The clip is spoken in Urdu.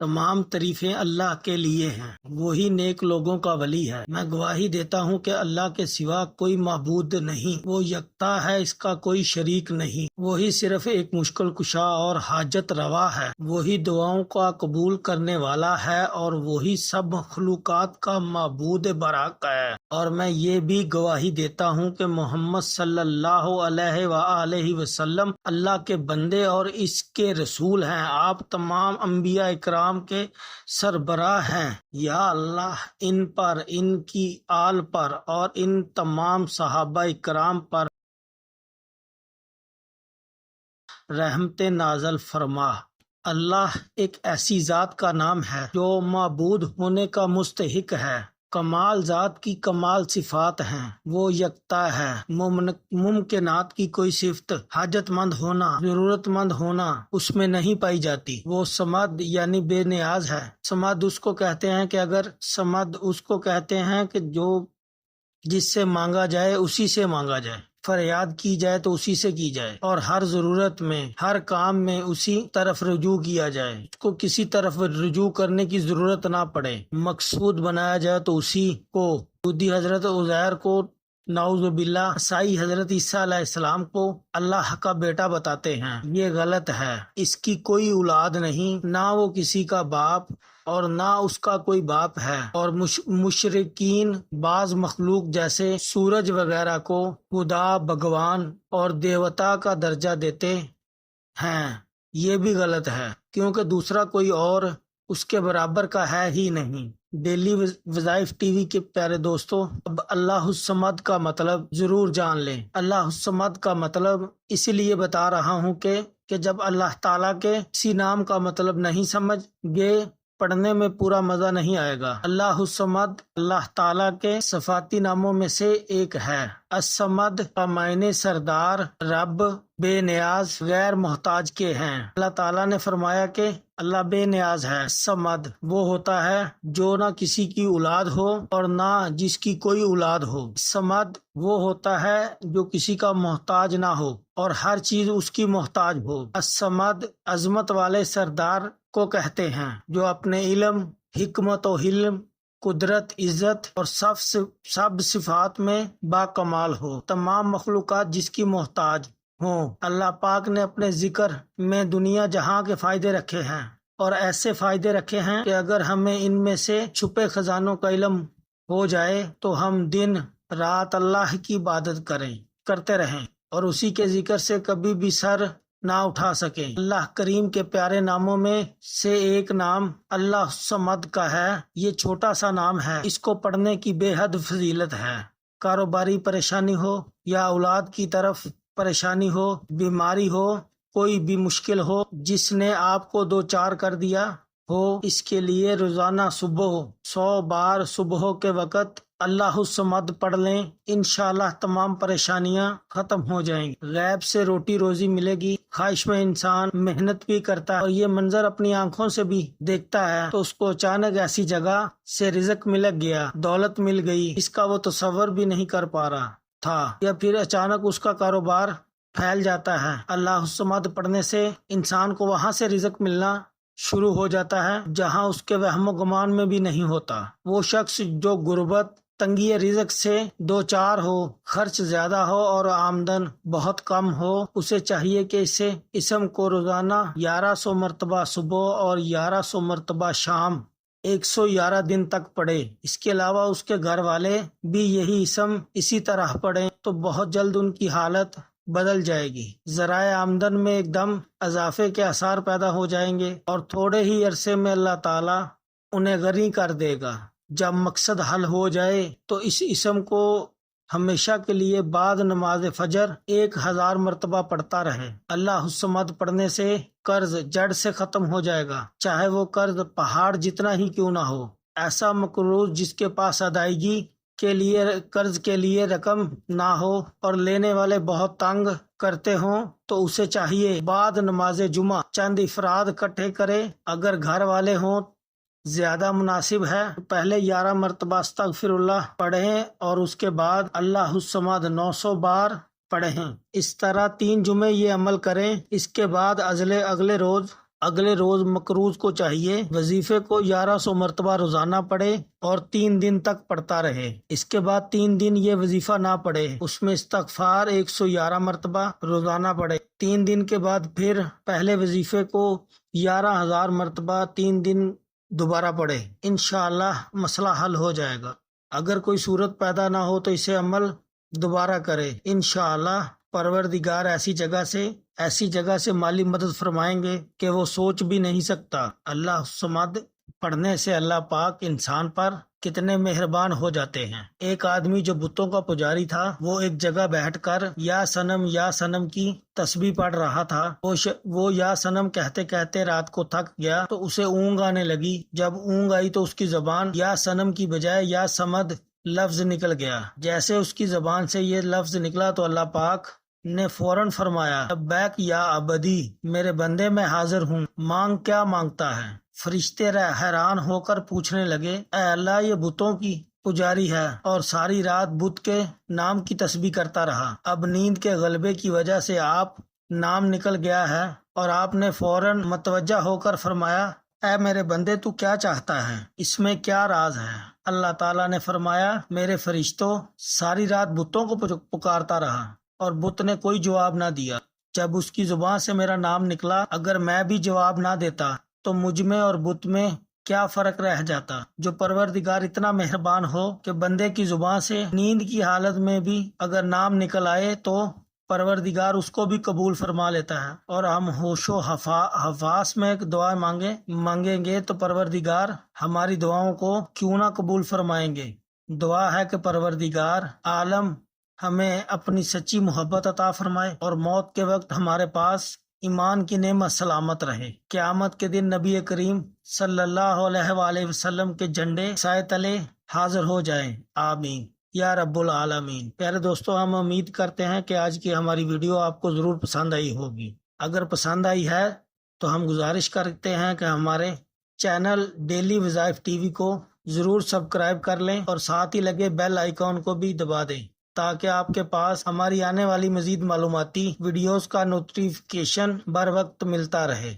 تمام تعریفیں اللہ کے لیے ہیں، وہی نیک لوگوں کا ولی ہے۔ میں گواہی دیتا ہوں کہ اللہ کے سوا کوئی معبود نہیں، وہ یکتا ہے، اس کا کوئی شریک نہیں، وہی صرف ایک مشکل کشا اور حاجت روا ہے، وہی دعاؤں کا قبول کرنے والا ہے اور وہی سب مخلوقات کا معبود برحق ہے۔ اور میں یہ بھی گواہی دیتا ہوں کہ محمد صلی اللہ علیہ وآلہ وسلم اللہ کے بندے اور اس کے رسول ہیں۔ آپ تمام انبیاء اکرام کے سربراہ ہیں۔ یا اللہ ان پر، ان کی آل پر اور ان تمام صحابہ اکرام پر رحمت نازل فرما۔ اللہ ایک ایسی ذات کا نام ہے جو معبود ہونے کا مستحق ہے۔ کمال ذات کی کمال صفات ہیں، وہ یکتا ہے۔ ممکنات کی کوئی صفت، حاجت مند ہونا، ضرورت مند ہونا اس میں نہیں پائی جاتی۔ وہ صمد یعنی بے نیاز ہے۔ صمد اس کو کہتے ہیں کہ صمد اس کو کہتے ہیں کہ جو جس سے مانگا جائے اسی سے مانگا جائے، فریاد کی جائے تو اسی سے کی جائے، اور ہر ضرورت میں، ہر کام میں اسی طرف رجوع کیا جائے، اس کو کسی طرف رجوع کرنے کی ضرورت نہ پڑے۔ مقصود بنایا جائے تو اسی کو۔ یہودی حضرت عزیر کو نعوذ باللہ، عیسائی حضرت عیسیٰ علیہ السلام کو اللہ کا بیٹا بتاتے ہیں، یہ غلط ہے۔ اس کی کوئی اولاد نہیں، نہ وہ کسی کا باپ اور نہ اس کا کوئی باپ ہے۔ اور مشرکین بعض مخلوق جیسے سورج وغیرہ کو خدا، بھگوان اور دیوتا کا درجہ دیتے ہیں، یہ بھی غلط ہے، کیونکہ دوسرا کوئی اور اس کے برابر کا ہے ہی نہیں۔ ڈیلی وظائف ٹی وی کے پیارے دوستو، اب اللہ الصمد کا مطلب ضرور جان لیں۔ اللہ الصمد کا مطلب اس لیے بتا رہا ہوں کہ جب اللہ تعالیٰ کے کسی نام کا مطلب نہیں سمجھ گے، پڑھنے میں پورا مزہ نہیں آئے گا۔ اللہ الصمد اللہ تعالیٰ کے صفاتی ناموں میں سے ایک ہے۔ الصمد کا معنی سردار، رب، بے نیاز، غیر محتاج کے ہیں۔ اللہ تعالیٰ نے فرمایا کہ اللہ بے نیاز ہے۔ الصمد وہ ہوتا ہے جو نہ کسی کی اولاد ہو اور نہ جس کی کوئی اولاد ہو۔ الصمد وہ ہوتا ہے جو کسی کا محتاج نہ ہو اور ہر چیز اس کی محتاج ہو۔ الصمد عظمت والے سردار کو کہتے ہیں جو اپنے علم، حکمت و حلم، قدرت، عزت اور سب صفات میں باکمال ہو، تمام مخلوقات جس کی محتاج ہوں۔ اللہ پاک نے اپنے ذکر میں دنیا جہاں کے فائدے رکھے ہیں، اور ایسے فائدے رکھے ہیں کہ اگر ہمیں ان میں سے چھپے خزانوں کا علم ہو جائے تو ہم دن رات اللہ کی عبادت کرتے رہیں اور اسی کے ذکر سے کبھی بھی سر نہ اٹھا سکیں۔ اللہ کریم کے پیارے ناموں میں سے ایک نام اللہ الصمد کا ہے۔ یہ چھوٹا سا نام ہے، اس کو پڑھنے کی بے حد فضیلت ہے۔ کاروباری پریشانی ہو یا اولاد کی طرف پریشانی ہو، بیماری ہو، کوئی بھی مشکل ہو جس نے آپ کو دو چار کر دیا ہو، اس کے لیے روزانہ صبح 100 بار صبح کے وقت اللہ الصمد پڑھ لیں، انشاءاللہ تمام پریشانیاں ختم ہو جائیں گی۔ غیب سے روٹی روزی ملے گی۔ خواہش میں انسان محنت بھی کرتا ہے اور یہ منظر اپنی آنکھوں سے بھی دیکھتا ہے تو اس کو اچانک ایسی جگہ سے رزق مل گیا، دولت مل گئی، اس کا وہ تصور بھی نہیں کر پا رہا تھا، یا پھر اچانک اس کا کاروبار پھیل جاتا ہے۔ اللہ الصمد پڑھنے سے انسان کو وہاں سے رزق ملنا شروع ہو جاتا ہے جہاں اس کے وہم و گمان میں بھی نہیں ہوتا۔ وہ شخص جو غربت، تنگی رزق سے دو چار ہو، خرچ زیادہ ہو اور آمدن بہت کم ہو، اسے چاہیے کہ اسے اسم کو روزانہ 1100 مرتبہ صبح اور 1100 مرتبہ شام 111 دن تک پڑھے۔ اس کے علاوہ اس کے گھر والے بھی یہی اسم اسی طرح پڑھیں تو بہت جلد ان کی حالت بدل جائے گی، ذرائع آمدن میں ایک دم اضافے کے آثار پیدا ہو جائیں گے اور تھوڑے ہی عرصے میں اللہ تعالیٰ انہیں غنی کر دے گا۔ جب مقصد حل ہو جائے تو اس اسم کو ہمیشہ کے لیے بعد نماز فجر 1000 مرتبہ پڑھتا رہے۔ اللہ الصمد پڑھنے سے قرض جڑ سے ختم ہو جائے گا، چاہے وہ قرض پہاڑ جتنا ہی کیوں نہ ہو۔ ایسا مقروض جس کے پاس ادائیگی کے لیے قرض کے لیے رقم نہ ہو اور لینے والے بہت تنگ کرتے ہوں تو اسے چاہیے بعد نماز جمعہ چند افراد اکٹھے کرے۔ اگر گھر والے ہوں زیادہ مناسب ہے، پہلے 11 مرتبہ استغفر اللہ پڑھیں اور اس کے بعد اللہ الصمد 900 بار پڑھیں۔ اس طرح 3 جمعے یہ عمل کریں، اس کے بعد اگلے روز اگلے روز مقروض کو چاہیے وظیفے کو 1100 مرتبہ روزانہ پڑھے اور 3 دن تک پڑھتا رہے۔ اس کے بعد 3 دن یہ وظیفہ نہ پڑھے، اس میں استغفار 111 مرتبہ روزانہ پڑھے۔ 3 دن کے بعد پھر پہلے وظیفے کو 11,000 مرتبہ 3 دن دوبارہ پڑھے۔ انشاءاللہ مسئلہ حل ہو جائے گا۔ اگر کوئی صورت پیدا نہ ہو تو اسے عمل دوبارہ کرے۔ انشاءاللہ پروردگار ایسی جگہ سے مالی مدد فرمائیں گے کہ وہ سوچ بھی نہیں سکتا۔ اللہ صمد پڑھنے سے اللہ پاک انسان پر کتنے مہربان ہو جاتے ہیں۔ ایک آدمی جو بتوں کا پجاری تھا، وہ ایک جگہ بیٹھ کر یا سنم کی تسبیح پڑھ رہا تھا۔ وہ یا سنم کہتے کہتے رات کو تھک گیا تو اسے اونگ آنے لگی۔ جب اونگ آئی تو اس کی زبان یا سنم کی بجائے یا سمد لفظ نکل گیا۔ جیسے اس کی زبان سے یہ لفظ نکلا تو اللہ پاک نے فوراً فرمایا، لبیک یا عبدی، میرے بندے میں حاضر ہوں، مانگ کیا مانگتا ہے؟ فرشتے حیران ہو کر پوچھنے لگے، اے اللہ، یہ بتوں کی پجاری ہے اور ساری رات بت کے نام کی تسبیح کرتا رہا، اب نیند کے غلبے کی وجہ سے آپ نام نکل گیا ہے اور آپ نے فوراً متوجہ ہو کر فرمایا، اے میرے بندے، تو کیا چاہتا ہے؟ اس میں کیا راز ہے؟ اللہ تعالیٰ نے فرمایا، میرے فرشتوں ساری رات بتوں کو پکارتا رہا اور بت نے کوئی جواب نہ دیا۔ جب اس کی زبان سے میرا نام نکلا، اگر میں بھی جواب نہ دیتا تو مجھ میں اور بت میں کیا فرق رہ جاتا؟ جو پروردگار اتنا مہربان ہو کہ بندے کی زبان سے نیند کی حالت میں بھی اگر نام نکل آئے تو پروردگار اس کو بھی قبول فرما لیتا ہے، اور ہم ہوش و حواس میں ایک دعا مانگیں گے تو پروردگار ہماری دعاؤں کو کیوں نہ قبول فرمائیں گے۔ دعا ہے کہ پروردگار عالم ہمیں اپنی سچی محبت عطا فرمائے اور موت کے وقت ہمارے پاس ایمان کی نعمت سلامت رہے۔ قیامت کے دن نبی کریم صلی اللہ علیہ وآلہ وسلم کے جھنڈے سائے تلے حاضر ہو جائیں، آمین یا رب العالمین۔ پیارے دوستو، ہم امید کرتے ہیں کہ آج کی ہماری ویڈیو آپ کو ضرور پسند آئی ہوگی۔ اگر پسند آئی ہے تو ہم گزارش کرتے ہیں کہ ہمارے چینل ڈیلی وظائف ٹی وی کو ضرور سبسکرائب کر لیں اور ساتھ ہی لگے بیل آئیکن کو بھی دبا دیں تاکہ آپ کے پاس ہماری آنے والی مزید معلوماتی ویڈیوز کا نوٹیفیکیشن بر وقت ملتا رہے۔